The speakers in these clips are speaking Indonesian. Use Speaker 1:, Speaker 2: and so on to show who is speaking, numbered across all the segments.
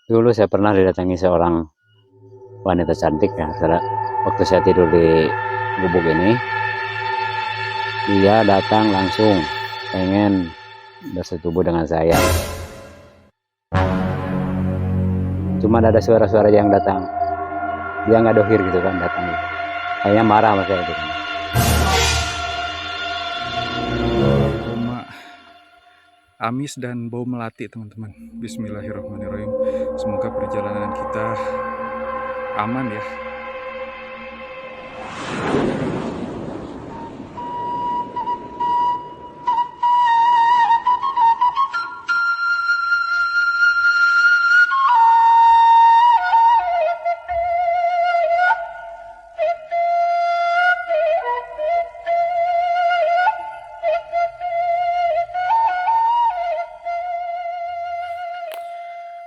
Speaker 1: Dulu saya pernah didatangi seorang wanita cantik ya, waktu saya tidur di gubuk ini, dia datang langsung pengen bersetubuh dengan saya. Cuma ada suara-suara yang datang, dia nggak dohir gitu kan datang. Kayaknya marah sama saya gitu.
Speaker 2: Aroma amis dan bau melati, teman-teman. Bismillahirrahmanirrahim. Semoga perjalanan kita aman ya.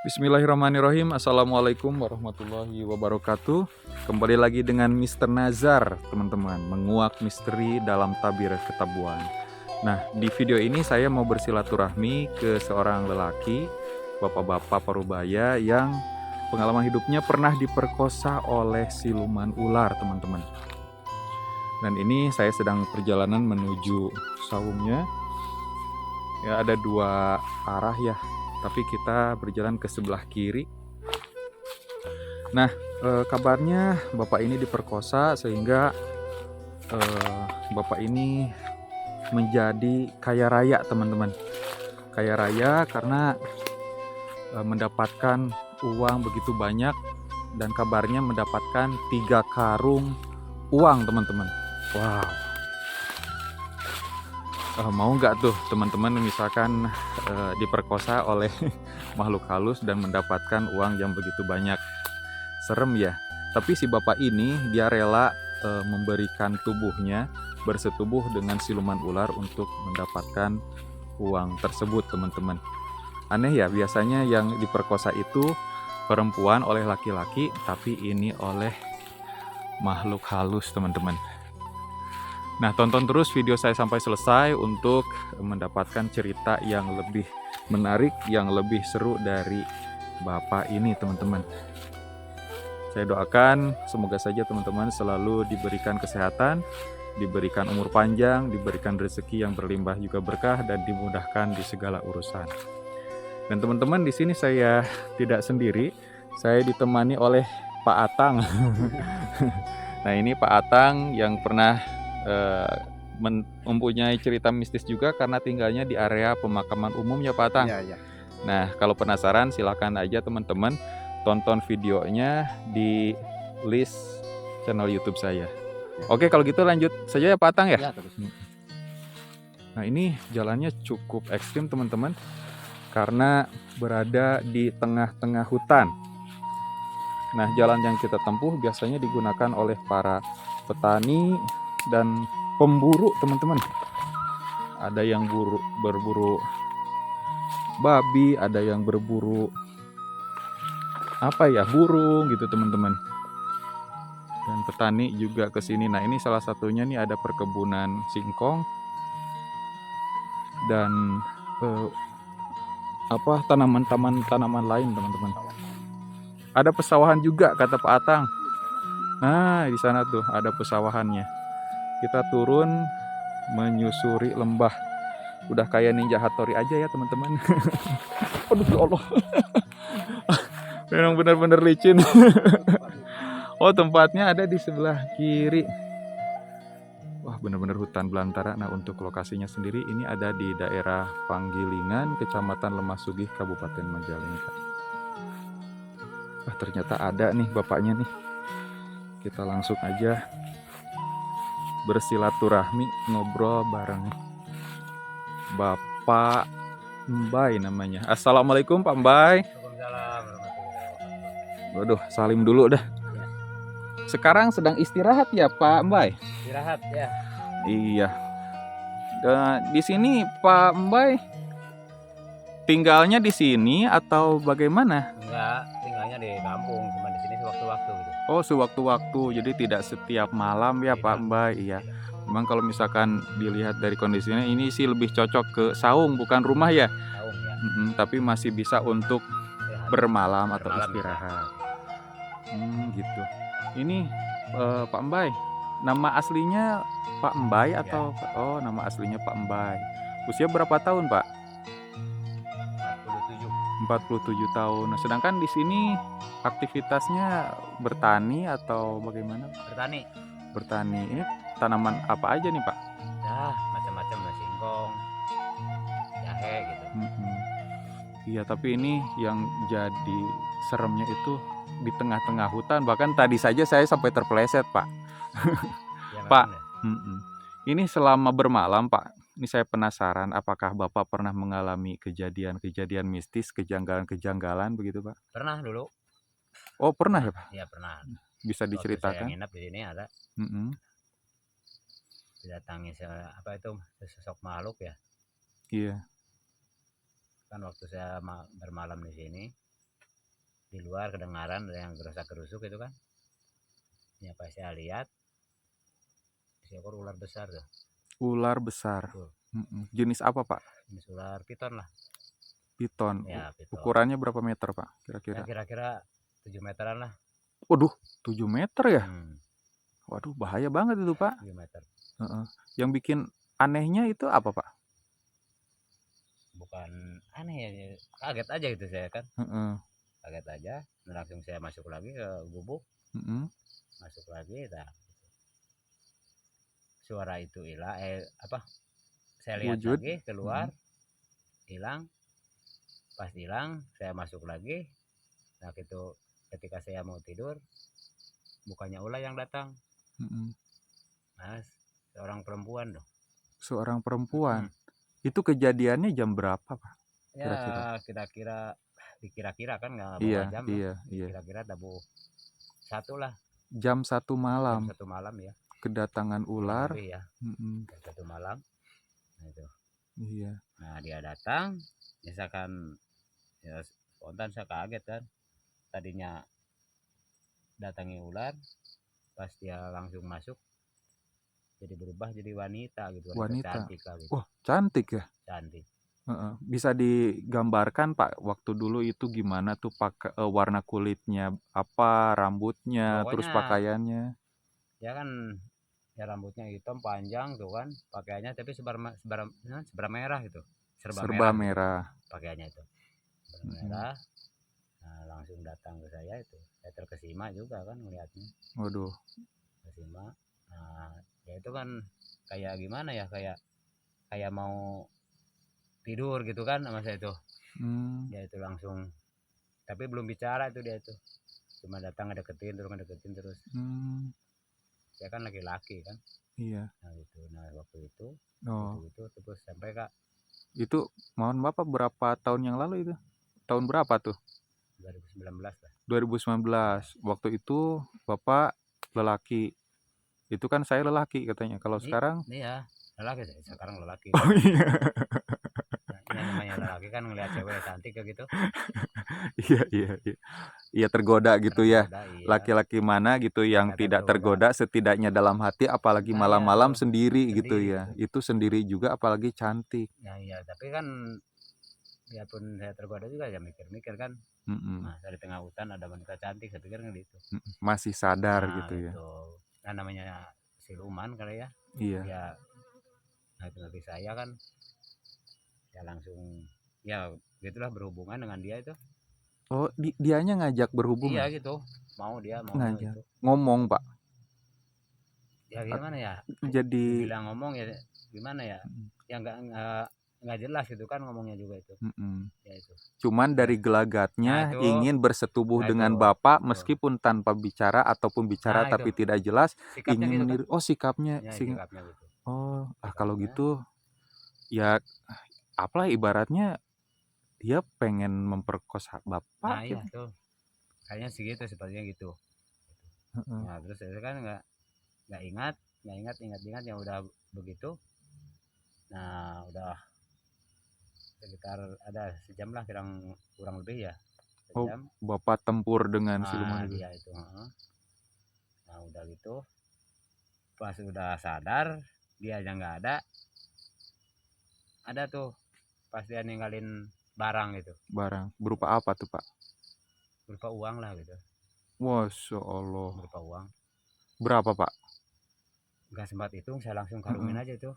Speaker 2: Bismillahirrahmanirrahim. Assalamualaikum warahmatullahi wabarakatuh. Kembali lagi dengan Mr. Nazar, teman-teman, menguak misteri dalam tabir ketabuhan. Nah, di video ini saya mau bersilaturahmi ke seorang lelaki, bapak-bapak parubaya yang pengalaman hidupnya pernah diperkosa oleh siluman ular, teman-teman. Dan ini saya sedang perjalanan menuju sawungnya. Ya, ada dua arah ya, tapi kita berjalan ke sebelah kiri. Nah, kabarnya bapak ini diperkosa sehingga bapak ini menjadi kaya raya, teman-teman. Kaya raya karena mendapatkan uang begitu banyak, dan kabarnya mendapatkan 3 karung uang, teman-teman. Wow. Mau nggak tuh teman-teman misalkan diperkosa oleh makhluk halus dan mendapatkan uang yang begitu banyak? Serem ya. Tapi si bapak ini dia rela memberikan tubuhnya bersetubuh dengan siluman ular untuk mendapatkan uang tersebut, teman-teman. Aneh ya, biasanya yang diperkosa itu perempuan oleh laki-laki, tapi ini oleh makhluk halus, teman-teman. Nah, tonton terus video saya sampai selesai untuk mendapatkan cerita yang lebih menarik, yang lebih seru dari bapak ini, teman-teman. Saya doakan semoga saja teman-teman selalu diberikan kesehatan, diberikan umur panjang, diberikan rezeki yang berlimpah juga berkah, dan dimudahkan di segala urusan. Dan teman-teman, di sini saya tidak sendiri, saya ditemani oleh Pak Atang. Nah, ini Pak Atang yang pernah mempunyai cerita mistis juga karena tinggalnya di area pemakaman umum ya Pak Atang.
Speaker 3: Iya.
Speaker 2: Nah, kalau penasaran silakan aja teman-teman tonton videonya di list channel YouTube saya. Oke, kalau gitu lanjut saja ya Pak Atang ya.
Speaker 3: Terus.
Speaker 2: Nah, ini jalannya cukup ekstrim teman-teman karena berada di tengah-tengah hutan. Nah, jalan yang kita tempuh biasanya digunakan oleh para petani dan pemburu, teman-teman. Ada yang berburu babi, ada yang berburu burung gitu, teman-teman. Dan petani juga ke sini. Nah, ini salah satunya nih ada perkebunan singkong dan tanaman lain, teman-teman. Ada pesawahan juga kata Pak Atang. Nah, di sana tuh ada pesawahannya. Kita turun menyusuri lembah. Udah kayak Ninja Hattori aja ya, teman-teman. Aduh, ya Allah. Memang benar-benar licin. Oh, tempatnya ada di sebelah kiri. Wah, benar-benar hutan belantara. Nah, untuk lokasinya sendiri ini ada di daerah Panggilingan, Kecamatan Lemah Sugih, Kabupaten Majalengka. Wah, ternyata ada nih bapaknya nih. Kita langsung aja bersilaturahmi, ngobrol bareng Bapak Mbay namanya. Assalamualaikum Pak Mbay. Waduh, salim dulu dah. Sekarang sedang istirahat ya Pak Mbay?
Speaker 3: Istirahat ya.
Speaker 2: Iya. Di sini Pak Mbay tinggalnya di sini atau bagaimana?
Speaker 3: Enggak, tinggalnya di kampung, cuma di sini sewaktu-waktu gitu.
Speaker 2: Oh, sewaktu-waktu, jadi tidak setiap malam ya Pak Mbay. Iya. Memang kalau misalkan dilihat dari kondisinya ini sih lebih cocok ke saung bukan rumah ya.
Speaker 3: Saung ya.
Speaker 2: Tapi masih bisa untuk bermalam atau
Speaker 3: Bermalam bisa.
Speaker 2: istirahat. Gitu. Ini Pak Embai, nama aslinya Pak Embai
Speaker 3: Ya,
Speaker 2: atau oh nama aslinya Pak Embai. Usia berapa tahun Pak?
Speaker 3: 47.
Speaker 2: 47 tahun. Nah, sedangkan di sini aktivitasnya bertani atau bagaimana?
Speaker 3: Bertani.
Speaker 2: Bertani. Ini tanaman apa aja nih Pak?
Speaker 3: Ya, macam-macam lah, singkong, jahe gitu.
Speaker 2: Iya, tapi ini yang jadi seremnya itu di tengah-tengah hutan. Bahkan tadi saja saya sampai terpeleset Pak.
Speaker 3: Ya,
Speaker 2: Pak,
Speaker 3: memang ya.
Speaker 2: ini selama bermalam Pak, ini saya penasaran apakah Bapak pernah mengalami kejadian-kejadian mistis, kejanggalan-kejanggalan begitu Pak?
Speaker 3: Pernah dulu.
Speaker 2: Oh pernah ya Pak?
Speaker 3: Iya pernah.
Speaker 2: Bisa
Speaker 3: Waktu saya
Speaker 2: diceritakan?
Speaker 3: nginep di sini ada didatangi apa itu sesosok makhluk ya.
Speaker 2: Iya.
Speaker 3: Kan waktu saya bermalam di sini, di luar kedengaran ada yang gerusak-gerusuk itu kan. Ya pas saya lihat, seekor ular besar tuh.
Speaker 2: Ular besar.
Speaker 3: Tuh.
Speaker 2: Jenis apa Pak?
Speaker 3: Jenis ular piton lah.
Speaker 2: Piton.
Speaker 3: Ya, piton.
Speaker 2: Ukurannya berapa meter Pak?
Speaker 3: Ya, kira-kira 7 meteran lah.
Speaker 2: Waduh, 7 meter ya?
Speaker 3: Hmm,
Speaker 2: Waduh, bahaya banget itu Pak.
Speaker 3: 7 meter.
Speaker 2: Yang bikin anehnya itu apa Pak?
Speaker 3: Bukan aneh ya, kaget aja gitu saya kan. Kaget aja, langsung saya masuk lagi ke gubuk. Masuk lagi, dah. Suara itu hilang, saya lihat
Speaker 2: Wujud.
Speaker 3: lagi keluar, hilang. Pas hilang, saya masuk lagi. Nah itu ketika saya mau tidur, bukannya ular yang datang. Nah, seorang perempuan dong.
Speaker 2: Seorang perempuan. Itu kejadiannya jam berapa Pak?
Speaker 3: Ya kira-kira kan nggak
Speaker 2: Iya,
Speaker 3: bawa jam
Speaker 2: iya,
Speaker 3: lah.
Speaker 2: iya.
Speaker 3: Kira-kira tabu 1 lah.
Speaker 2: Jam 1 malam.
Speaker 3: Jam 1 malam ya.
Speaker 2: Kedatangan ular.
Speaker 3: Lebih ya. Jam 1 malam. Nah itu.
Speaker 2: Iya.
Speaker 3: Nah dia datang, misalkan ya spontan saya kaget kan. Tadinya datangi ular, pas dia langsung masuk jadi berubah jadi wanita gitu.
Speaker 2: Wanita.
Speaker 3: Cantik lah gitu.
Speaker 2: Wah, cantik ya?
Speaker 3: Cantik.
Speaker 2: Bisa digambarkan Pak waktu dulu itu gimana tuh pakai warna kulitnya apa, rambutnya, terus
Speaker 3: Pokoknya
Speaker 2: pakaiannya?
Speaker 3: ya kan ya rambutnya hitam panjang tuh kan, pakaiannya tapi serba merah gitu.
Speaker 2: Serba merah.
Speaker 3: Gitu, pakaiannya itu. Serba merah. Nah, langsung datang ke saya itu. Saya terkesima juga kan melihatnya.
Speaker 2: Waduh.
Speaker 3: Terkesima. Nah, ya itu kan kayak gimana ya, kayak mau tidur gitu kan sama saya itu. Dia itu langsung, tapi belum bicara itu dia itu. Cuma datang ngedeketin terus. Saya kan laki-laki kan. Iya. Nah gitu. Nah waktu itu. Itu terus sampai Kak.
Speaker 2: Itu mohon Bapak berapa tahun yang lalu itu? Tahun berapa tuh?
Speaker 3: 2019 lah.
Speaker 2: 2019. Waktu itu Bapak lelaki. Itu kan saya lelaki katanya. Kalau sekarang?
Speaker 3: Iya, lelaki saya. Sekarang lelaki.
Speaker 2: Oh iya.
Speaker 3: Ya namanya lelaki kan ngelihat cewek cantik kayak gitu.
Speaker 2: Iya tergoda gitu ya.
Speaker 3: Iya.
Speaker 2: Laki-laki mana gitu yang tidak tergoda setidaknya dalam hati, apalagi malam-malam sendiri gitu ya. Itu sendiri juga apalagi cantik.
Speaker 3: Ya iya, tapi kan biarpun saya tergoda juga ya mikir-mikir kan. Nah, dari tengah hutan ada wanita cantik, saya pikir gitu.
Speaker 2: Masih sadar gitu ya.
Speaker 3: Nah namanya siluman kali ya.
Speaker 2: Iya.
Speaker 3: Ya, nah itu nanti saya kan ya langsung ya gitulah berhubungan dengan dia itu.
Speaker 2: Oh, dianya ngajak berhubungan?
Speaker 3: Iya gitu, dia mau
Speaker 2: ngajak.
Speaker 3: gitu.
Speaker 2: Ngomong Pak?
Speaker 3: Ya gimana ya?
Speaker 2: Jadi
Speaker 3: bilang ngomong ya gimana ya? Ya nggak jelas gitu kan ngomongnya juga itu. Ya itu.
Speaker 2: Cuman dari gelagatnya ingin bersetubuh dengan Bapak meskipun tanpa bicara ataupun bicara tapi tidak jelas,
Speaker 3: sikapnya
Speaker 2: ingin
Speaker 3: gitu
Speaker 2: meniru.
Speaker 3: kan?
Speaker 2: Oh sikapnya.
Speaker 3: Ya, sikapnya gitu.
Speaker 2: Oh, kalau gitu ya apalah ibaratnya dia pengen memperkosa Bapak.
Speaker 3: Nah iya tuh. Kayaknya segitu sepertinya gitu. Nah terus saya kan nggak ingat yang udah begitu. Nah udah sekitar ada sejam lah kurang lebih ya. Sejam.
Speaker 2: Bapak tempur dengan siluman itu.
Speaker 3: Dia itu. Nah udah gitu. Pas udah sadar dia aja nggak ada. Ada tuh pas dia ninggalin barang gitu.
Speaker 2: Barang berupa apa tuh Pak?
Speaker 3: berupa uang lah gitu,
Speaker 2: Masya Allah.
Speaker 3: berupa uang.
Speaker 2: Berapa Pak?
Speaker 3: Nggak sempat hitung, saya langsung karungin
Speaker 2: Mm-mm.
Speaker 3: aja itu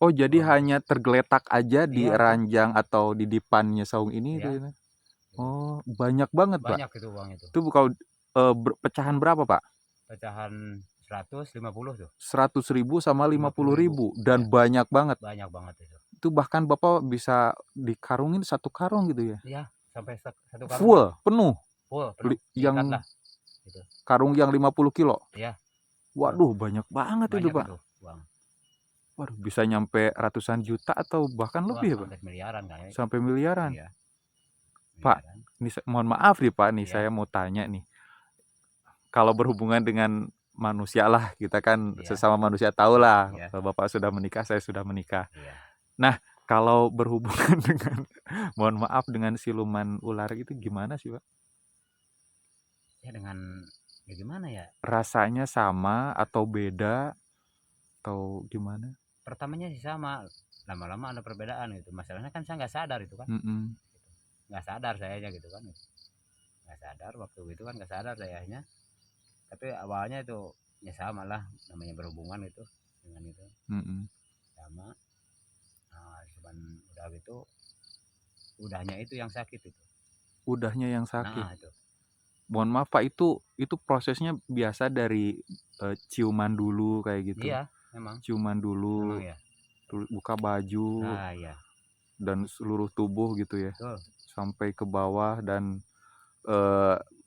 Speaker 2: Oh jadi
Speaker 3: uang itu.
Speaker 2: hanya tergeletak aja di
Speaker 3: Iya itu,
Speaker 2: ranjang atau di dipannya saung ini
Speaker 3: ya
Speaker 2: itu ya?
Speaker 3: itu.
Speaker 2: Oh banyak banget Pak.
Speaker 3: Banyak itu uang itu.
Speaker 2: Itu kalau pecahan berapa Pak?
Speaker 3: Pecahan 150 tuh.
Speaker 2: 100.000 sama
Speaker 3: 50.000.
Speaker 2: 50.000 dan
Speaker 3: Ya,
Speaker 2: banyak banget.
Speaker 3: banyak banget itu.
Speaker 2: Itu bahkan Bapak bisa dikarungin satu karung gitu ya?
Speaker 3: Iya, sampai satu karung
Speaker 2: Full,
Speaker 3: lah.
Speaker 2: penuh.
Speaker 3: Full, penuh.
Speaker 2: Yang
Speaker 3: Diikat lah. Gitu.
Speaker 2: karung yang 50 kilo.
Speaker 3: Iya,
Speaker 2: Waduh, banyak banget itu
Speaker 3: banyak
Speaker 2: Pak.
Speaker 3: itu uang.
Speaker 2: Waduh, bisa nyampe ratusan juta atau bahkan
Speaker 3: Wah,
Speaker 2: lebih ya Pak?
Speaker 3: sampai miliaran kayaknya.
Speaker 2: Sampai miliaran.
Speaker 3: Iya,
Speaker 2: Pak,
Speaker 3: miliaran.
Speaker 2: ini mohon maaf nih Pak, nih
Speaker 3: Iya.
Speaker 2: saya mau tanya nih. Kalau berhubungan dengan manusia lah, kita kan
Speaker 3: Iya.
Speaker 2: sesama manusia tahu lah.
Speaker 3: Iya.
Speaker 2: Bapak sudah menikah, saya sudah menikah.
Speaker 3: Iya.
Speaker 2: Nah, kalau berhubungan dengan, mohon maaf, dengan siluman ular itu gimana sih Pak?
Speaker 3: Ya dengan, ya gimana ya?
Speaker 2: Rasanya sama atau beda atau gimana?
Speaker 3: Pertamanya sih sama, lama-lama ada perbedaan gitu. Masalahnya kan saya nggak sadar itu kan.
Speaker 2: Mm-mm.
Speaker 3: Nggak sadar sayanya gitu kan. Nggak sadar waktu itu kan, nggak sadar sayanya. Tapi awalnya itu ya sama lah, namanya berhubungan itu dengan itu
Speaker 2: Mm-mm.
Speaker 3: sama. Nah, cuman udah gitu, udahnya itu yang sakit itu.
Speaker 2: Udahnya yang sakit.
Speaker 3: Nah itu.
Speaker 2: Mohon maaf Pak, itu prosesnya biasa dari ciuman dulu kayak gitu.
Speaker 3: Iya, memang.
Speaker 2: Ciuman dulu,
Speaker 3: Memang ya.
Speaker 2: buka baju,
Speaker 3: Nah iya.
Speaker 2: dan seluruh tubuh gitu ya.
Speaker 3: Betul.
Speaker 2: Sampai ke bawah dan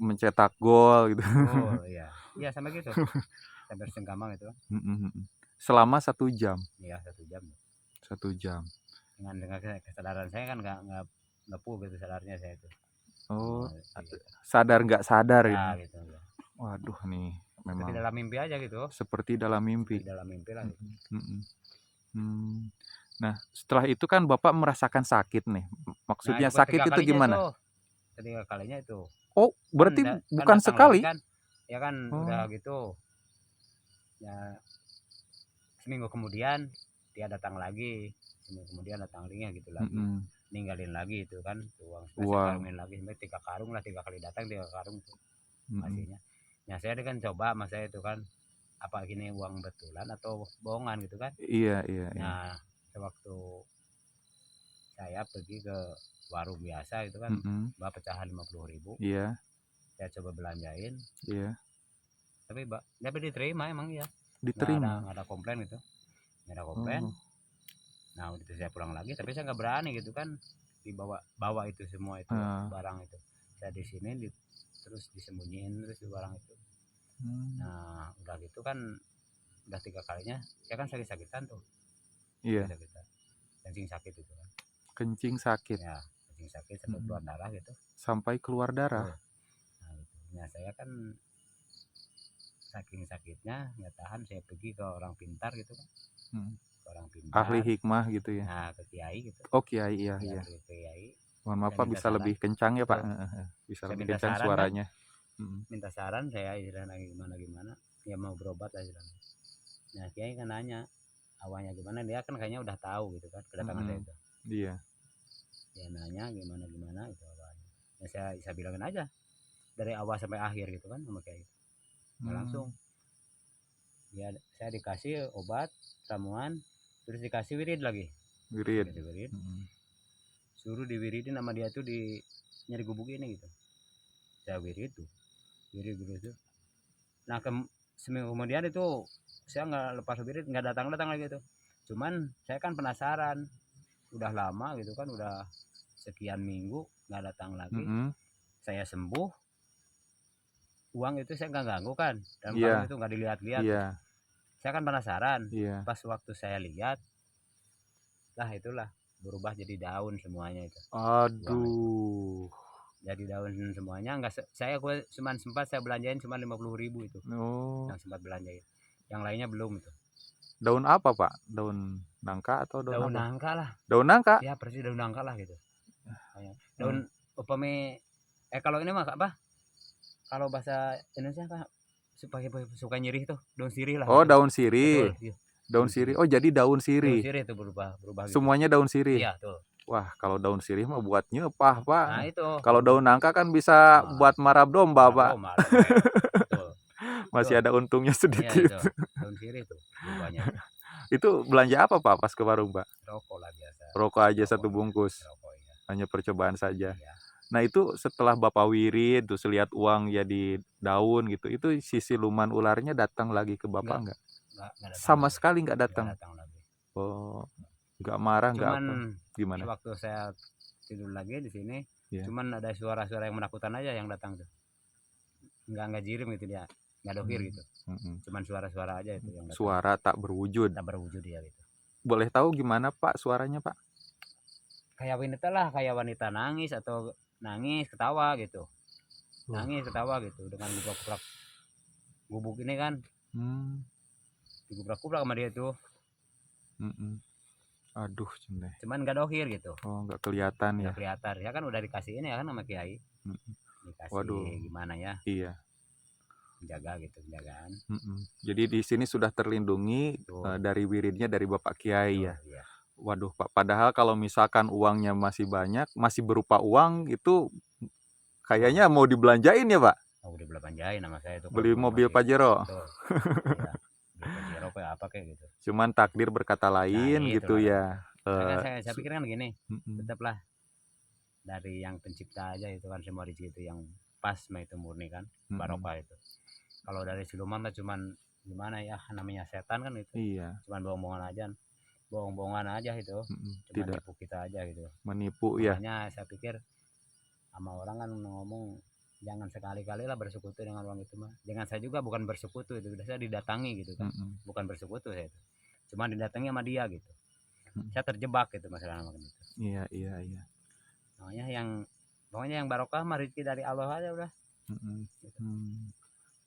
Speaker 2: mencetak gol gitu.
Speaker 3: Oh iya. Iya sampai gitu. Sampai senggamang itu.
Speaker 2: Selama 1 jam.
Speaker 3: Iya 1 jam.
Speaker 2: 1 jam.
Speaker 3: Dengan kesadaran saya kan nggak full gitu sadarnya saya itu.
Speaker 2: Oh,
Speaker 3: Iya.
Speaker 2: sadar nggak sadar
Speaker 3: Ya,
Speaker 2: ini.
Speaker 3: gitu.
Speaker 2: Waduh nih,
Speaker 3: Seperti
Speaker 2: memang
Speaker 3: dalam mimpi aja gitu.
Speaker 2: seperti dalam mimpi.
Speaker 3: Seperti dalam mimpi lah. Gitu.
Speaker 2: Nah, setelah itu kan Bapak merasakan sakit nih. Maksudnya
Speaker 3: Nah,
Speaker 2: sakit itu gimana?
Speaker 3: Ketiga kalinya itu.
Speaker 2: Oh, berarti
Speaker 3: kan
Speaker 2: bukan
Speaker 3: datang
Speaker 2: sekali?
Speaker 3: lagi kan, ya kan udah
Speaker 2: Oh.
Speaker 3: gitu. Ya seminggu kemudian dia datang lagi. Seminggu kemudian datang lagi gitu lagi. Ninggalin lagi itu kan uang. Saya karungin lagi sampai 3 karung lah, 3 kali datang 3 karung tuh hasilnya. Nah saya kan coba mas saya itu kan apa gini uang betulan atau bohongan gitu kan.
Speaker 2: Iya.
Speaker 3: Nah sewaktu saya pergi ke warung biasa gitu kan, bawa pecahan 50.000.
Speaker 2: Iya.
Speaker 3: Saya coba belanjain.
Speaker 2: Iya.
Speaker 3: Tapi diterima emang ya.
Speaker 2: Diterima.
Speaker 3: Nggak ada komplain gitu. Nggak ada komplain. Nah itu saya pulang lagi, tapi saya nggak berani gitu kan bawa itu semua itu barang itu. Saya di sini terus disembunyiin terus di barang itu. Nah udah gitu kan udah 3 kalinya saya kan sakit-sakitan tuh.
Speaker 2: Iya.
Speaker 3: Kencing sakit itu kan.
Speaker 2: Kencing sakit.
Speaker 3: Ya kencing sakit sampai keluar darah gitu.
Speaker 2: Sampai keluar darah.
Speaker 3: Nah, gitu. Nah saya kan saking sakitnya nggak tahan, saya pergi ke orang pintar gitu kan. Orang pintar,
Speaker 2: ahli hikmah gitu ya.
Speaker 3: Nah ke kiai gitu.
Speaker 2: Oh kiai iya.
Speaker 3: Ke kiai.
Speaker 2: Mohon maaf Pak, bisa lebih kencang ya Pak. Bisa
Speaker 3: saya
Speaker 2: lebih kencang suaranya.
Speaker 3: Kan? Minta saran saya istilahnya gimana ya mau berobat lah istilahnya. Nah kiai kan nanya awalnya gimana, dia kan kayaknya udah tahu gitu kan kedatangan saya itu.
Speaker 2: Iya.
Speaker 3: Dia nanya gimana itu awalnya. Ya saya bilangin aja dari awal sampai akhir gitu kan sama kiai. Nah, langsung ya saya dikasih obat ramuan, terus dikasih wirid lagi. Wirid. Suruh diwiridin sama dia tuh di nyari gubuk ini gitu. Saya wirid tuh. Nah seminggu kemudian itu saya nggak lepas wirid, nggak datang lagi tuh. Cuman saya kan penasaran, udah lama gitu kan, udah sekian minggu nggak datang lagi. Saya sembuh, uang itu saya nggak ganggu kan, dan kalau itu nggak dilihat-lihat. Saya kan penasaran. Pas waktu saya lihat, lah itulah berubah jadi daun semuanya itu.
Speaker 2: Aduh.
Speaker 3: Jadi daun semuanya gue cuman sempat saya belanjain cuma 50.000 itu. Yang sempat belanjain. Yang lainnya belum itu.
Speaker 2: Daun apa Pak? Daun nangka atau daun apa?
Speaker 3: Nangka lah.
Speaker 2: Daun nangka?
Speaker 3: Ya persis daun nangka lah gitu. Daun upame kalau ini mah apa? Kalau bahasa Indonesia apa? Suka nyirih tuh, daun sirih lah.
Speaker 2: Oh,
Speaker 3: gitu.
Speaker 2: daun sirih. Betul, daun sirih. Oh, jadi daun sirih.
Speaker 3: Daun sirih itu berubah.
Speaker 2: Semuanya gitu. Daun sirih.
Speaker 3: Iya, tuh.
Speaker 2: Wah, kalau daun sirih mah buat nyepah, Pak.
Speaker 3: Nah itu,
Speaker 2: Kalau daun nangka kan bisa
Speaker 3: nah,
Speaker 2: buat marab domba,
Speaker 3: marah
Speaker 2: Pak.
Speaker 3: domba, lembek. Betul,
Speaker 2: Masih
Speaker 3: betul.
Speaker 2: ada untungnya
Speaker 3: Iya
Speaker 2: sedikit.
Speaker 3: itu, daun sirih tuh rupanya itu.
Speaker 2: Itu belanja apa, Pak, pas ke warung, Pak?
Speaker 3: Rokok lah biasa,
Speaker 2: Rokok aja
Speaker 3: rokok,
Speaker 2: 1 bungkus,
Speaker 3: rokok ya.
Speaker 2: hanya percobaan saja.
Speaker 3: Iya.
Speaker 2: Nah, itu setelah Bapak wirid, terus lihat uang jadi daun gitu, itu si siluman ularnya datang lagi ke Bapak
Speaker 3: Enggak,
Speaker 2: nggak?
Speaker 3: enggak datang
Speaker 2: Sama
Speaker 3: lagi,
Speaker 2: sekali nggak
Speaker 3: enggak
Speaker 2: datang?
Speaker 3: datang lagi.
Speaker 2: Oh, nggak marah, nggak apa?
Speaker 3: Cuman
Speaker 2: Gimana?
Speaker 3: waktu saya tidur lagi di sini,
Speaker 2: Iya.
Speaker 3: cuman ada suara-suara yang menakutkan aja yang datang tuh. Enggak jirim gitu dia, enggak dohir gitu. Cuman suara-suara aja itu yang datang.
Speaker 2: Suara tak berwujud.
Speaker 3: Tak berwujud dia gitu.
Speaker 2: Boleh tahu gimana, Pak, suaranya, Pak?
Speaker 3: Kayak wanita lah, kayak wanita nangis atau nangis ketawa gitu. Nangis ketawa gitu dengan gubrak-gubrak gubuk ini kan. Digubrak-gubrak sama dia tuh.
Speaker 2: Aduh, cendeh.
Speaker 3: Cuman enggak dohir gitu.
Speaker 2: Oh, nggak kelihatan ya?
Speaker 3: Enggak kelihatan. Ya kan udah dikasih ini ya kan sama Kiai. Dikasih
Speaker 2: Waduh.
Speaker 3: gimana ya?
Speaker 2: Iya.
Speaker 3: Menjaga gitu, penjagaan.
Speaker 2: Jadi di sini sudah terlindungi dari wiridnya dari Bapak Kiai ya.
Speaker 3: Iya.
Speaker 2: Waduh, Pak, padahal kalau misalkan uangnya masih banyak, masih berupa uang itu kayaknya mau dibelanjain ya, Pak?
Speaker 3: Oh, udah belanjain nama saya itu.
Speaker 2: Beli mobil Pajero.
Speaker 3: Betul. Iya. Beli Pajero apa kayak gitu.
Speaker 2: Cuman takdir berkata lain
Speaker 3: Nah,
Speaker 2: gitu ya.
Speaker 3: Saya pikir kan gini, tetaplah dari yang pencipta aja itu kan semua rezeki itu yang pas mah itu murni kan, barokah itu. Kalau dari siluman mah cuman gimana ya, namanya setan kan itu.
Speaker 2: Iya.
Speaker 3: Cuman bohong-bohongan aja itu. Cuma nipu kita aja gitu.
Speaker 2: Menipu ya.
Speaker 3: Makanya saya pikir sama orang kan ngomong jangan sekali-kali lah bersekutu dengan orang itu mah. Jangan, saya juga bukan bersekutu itu, saya didatangi gitu kan. Bukan bersekutu saya itu. Cuma didatangi sama dia gitu. Saya terjebak gitu masalah gitu.
Speaker 2: Iya.
Speaker 3: Pokoknya yang barokah mah rezeki dari Allah aja udah.
Speaker 2: Gitu.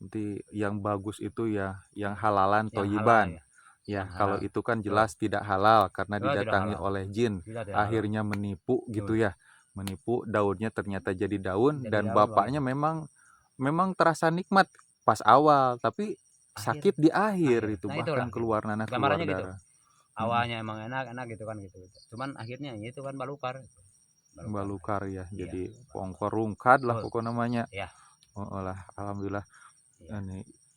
Speaker 2: Nanti yang bagus itu ya yang halalan toyiban. Ya, kalau itu kan jelas tidak halal karena didatangi oleh jin. Akhirnya menipu gitu ya. Menipu, daunnya ternyata jadi daun dan bapaknya memang terasa nikmat pas awal, tapi sakit di akhir itu, bahkan keluar nanah keluar darah. Gitu.
Speaker 3: Awalnya emang enak gitu kan gitu. Cuman akhirnya itu kan balukar
Speaker 2: ya. Jadi pongkor rungkad lah pokok namanya.
Speaker 3: Ya.
Speaker 2: Oh lah, alhamdulillah. Ya.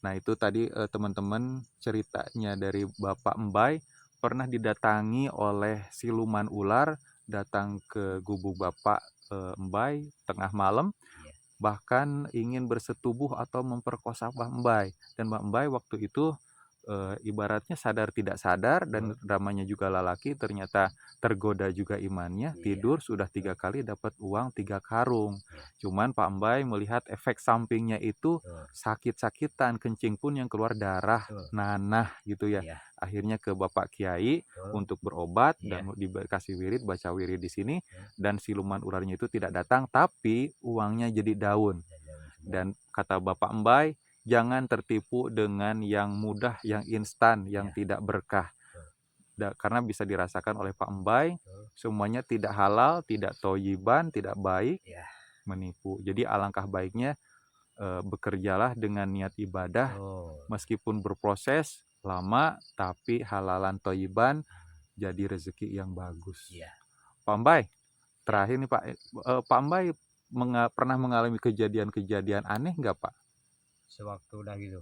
Speaker 2: Nah, itu tadi teman-teman ceritanya dari Bapak Embai pernah didatangi oleh siluman ular datang ke gubuk Bapak Embai tengah malam, bahkan ingin bersetubuh atau memperkosa Mbak Embai. Dan Mbak Embai waktu itu ibaratnya sadar tidak sadar dan namanya juga lelaki, ternyata tergoda juga imannya, tidur sudah 3 kali dapat uang 3 karung. Cuman Pak Embai melihat efek sampingnya itu sakit-sakitan, kencing pun yang keluar darah, nanah gitu ya. Akhirnya ke Bapak Kiai untuk berobat dan dikasih wirid, baca wirid di sini, dan siluman ularnya itu tidak datang, tapi uangnya jadi daun. Dan kata Bapak Embai, jangan tertipu dengan yang mudah, yang instan, yang tidak berkah. Karena bisa dirasakan oleh Pak Embai, semuanya tidak halal, tidak toyiban, tidak baik, menipu. Jadi alangkah baiknya bekerjalah dengan niat ibadah, meskipun berproses lama, tapi halalan toyiban, jadi rezeki yang bagus. Pak Embai, terakhir nih Pak, Pak Embai pernah mengalami kejadian-kejadian aneh nggak Pak?
Speaker 3: Sewaktu udah gitu.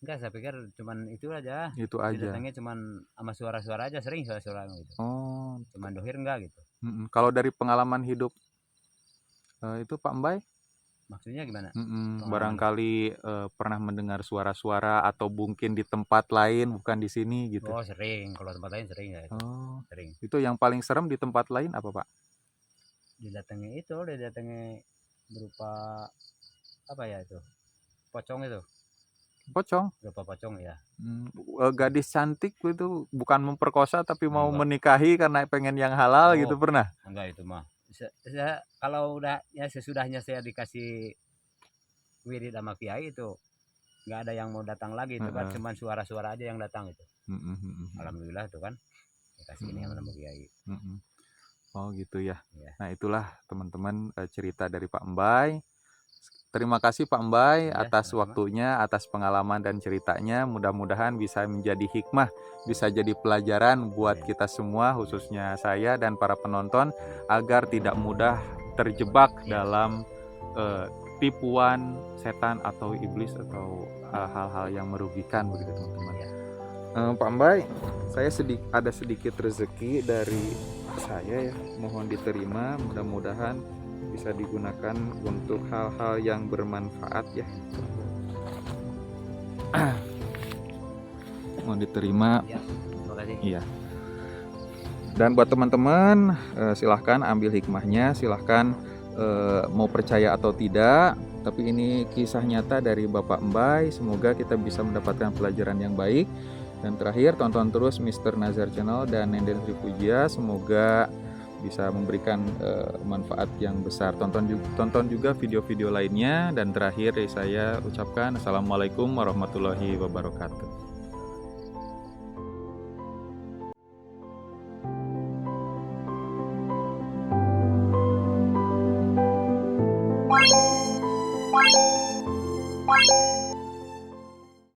Speaker 3: Enggak, saya pikir cuman itu aja.
Speaker 2: Itu aja.
Speaker 3: Didatangnya cuman sama suara-suara aja, sering suara-suara gitu.
Speaker 2: Oh.
Speaker 3: Cuman dohir enggak gitu.
Speaker 2: Kalau dari pengalaman hidup itu Pak Embai?
Speaker 3: Maksudnya gimana?
Speaker 2: Barangkali pernah mendengar suara-suara atau mungkin di tempat lain bukan di sini gitu.
Speaker 3: Oh, sering. Kalau tempat lain sering ya itu. Sering.
Speaker 2: Itu yang paling serem di tempat lain apa Pak?
Speaker 3: Didatangi berupa apa ya itu? Pocong itu.
Speaker 2: Pocong?
Speaker 3: Berupa pocong ya.
Speaker 2: Gadis cantik itu bukan memperkosa tapi mau menikahi karena pengen yang halal gitu pernah?
Speaker 3: Enggak, itu mah. Saya kalau udah ya sesudahnya saya dikasih wirid sama Kiai itu nggak ada yang mau datang lagi itu kan, cuman suara-suara aja yang datang itu. Alhamdulillah itu kan dikasih ini sama Kiai. Oh
Speaker 2: gitu ya. Nah itulah teman-teman cerita dari Pak Embai. Terima kasih Pak Mbay
Speaker 3: Ya,
Speaker 2: atas
Speaker 3: sama-sama.
Speaker 2: waktunya, atas pengalaman dan ceritanya. Mudah-mudahan bisa menjadi hikmah, bisa jadi pelajaran buat
Speaker 3: Ya.
Speaker 2: kita semua, khususnya saya dan para penonton, agar tidak mudah terjebak
Speaker 3: Ya.
Speaker 2: dalam tipuan setan atau iblis atau hal-hal yang merugikan begitu teman-teman.
Speaker 3: Ya.
Speaker 2: Pak Mbay, saya ada sedikit rezeki dari saya ya, mohon diterima, mudah-mudahan bisa digunakan untuk hal-hal yang bermanfaat ya. Mohon diterima.
Speaker 3: Ya, terima kasih.
Speaker 2: Iya. Dan buat teman-teman, silahkan ambil hikmahnya, silahkan mau percaya atau tidak. Tapi ini kisah nyata dari Bapak Mbay. Semoga kita bisa mendapatkan pelajaran yang baik. Dan terakhir, tonton terus Mr. Nazar Channel dan Nenden Tripujia. Semoga bisa memberikan manfaat yang besar. Tonton juga video-video lainnya. Dan terakhir saya ucapkan Assalamualaikum warahmatullahi wabarakatuh.
Speaker 4: Bye.